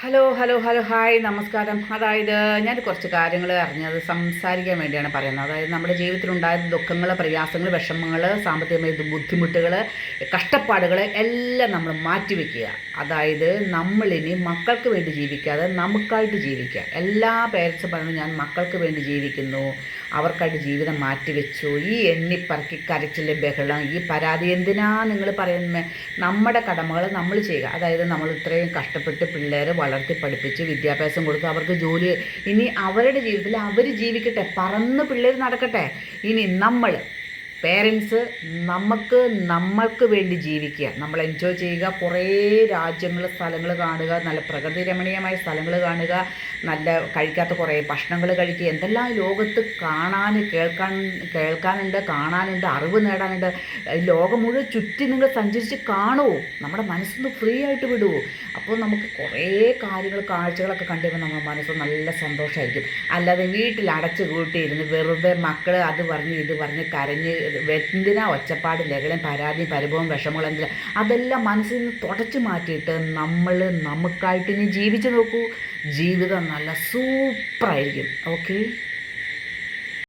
Hello hello hello hi നമസ്കാരം. അതായത് ഞാൻ കുറച്ച് കാര്യങ്ങൾ അറിഞ്ഞത് സംസാരിക്കാൻ വേണ്ടിയാണ് പറയുന്നത്. അതായത് നമ്മുടെ ജീവിതത്തിലുണ്ടായ ദുഃഖങ്ങൾ, പ്രയാസങ്ങൾ, വിഷമങ്ങൾ, സാമ്പത്തികമായ ബുദ്ധിമുട്ടുകൾ, കഷ്ടപ്പാടുകൾ എല്ലാം നമ്മൾ മാറ്റിവെക്കുക. അതായത് നമ്മളിനി മക്കൾക്ക് വേണ്ടി ജീവിക്കാതെ നമുക്കായിട്ട് ജീവിക്കുക. എല്ലാ പേരൻസും പറയുന്നത് ഞാൻ മക്കൾക്ക് വേണ്ടി ജീവിക്കുന്നു, അവർക്കായിട്ട് ജീവിതം മാറ്റിവെച്ചു. ഈ എണ്ണിപ്പറക്കി കരച്ചിലെ ബഹളം, ഈ പരാതി എന്തിനാ നിങ്ങൾ പറയുന്നത്? നമ്മുടെ കടമകൾ നമ്മൾ ചെയ്യുക. അതായത് നമ്മൾ ഇത്രയും കഷ്ടപ്പെട്ട് പിള്ളേരെ വളർത്തി പഠിപ്പിച്ച് വിദ്യാഭ്യാസം കൊടുത്ത് അവർക്ക് ജോലി, ഇനി അവരുടെ ജീവിതത്തിൽ അവർ ജീവിക്കട്ടെ, പറന്ന് പിള്ളേർ നടക്കട്ടെ. ഇനി നമ്മൾ പേരൻസ് നമ്മൾക്ക് വേണ്ടി ജീവിക്കുക, നമ്മൾ എൻജോയ് ചെയ്യുക, കുറേ രാജ്യങ്ങൾ, സ്ഥലങ്ങൾ കാണുക, നല്ല പ്രകൃതി രമണീയമായ സ്ഥലങ്ങൾ കാണുക, നല്ല കഴിക്കാത്ത കുറേ ഭക്ഷണങ്ങൾ കഴിക്കുക, എന്തെല്ലാം ലോകത്ത് കേൾക്കാനുണ്ട്, കാണാനുണ്ട്, അറിവ് നേടാനുണ്ട്. ലോകം മുഴുവൻ ചുറ്റി നിങ്ങൾ സഞ്ചരിച്ച് കാണുമോ, നമ്മുടെ മനസ്സൊന്ന് ഫ്രീ ആയിട്ട് വിടുമോ. അപ്പോൾ നമുക്ക് കുറേ കാര്യങ്ങൾ, കാഴ്ചകളൊക്കെ കണ്ടുകഴിയുമ്പോൾ നമ്മുടെ മനസ്സ് നല്ല സന്തോഷമായിരിക്കും. അല്ലാതെ വീട്ടിൽ അടച്ചു കൂട്ടിയിരുന്ന് വെറുതെ മക്കൾ അത് പറഞ്ഞ് ഇത് പറഞ്ഞ് കരഞ്ഞ് എന്തിനാ ഒച്ചപ്പാട്, ലഹളയും, പരാതിയും, പരിഭവവും, വിഷമങ്ങളും, എന്തിനാ അതെല്ലാം മനസ്സിൽ നിന്ന് തുടച്ചു മാറ്റിയിട്ട് നമുക്കായിട്ട് ഇനി ജീവിച്ചു നോക്കൂ. ജീവിതം നല്ല സൂപ്പറായിരിക്കും. ഓക്കെ.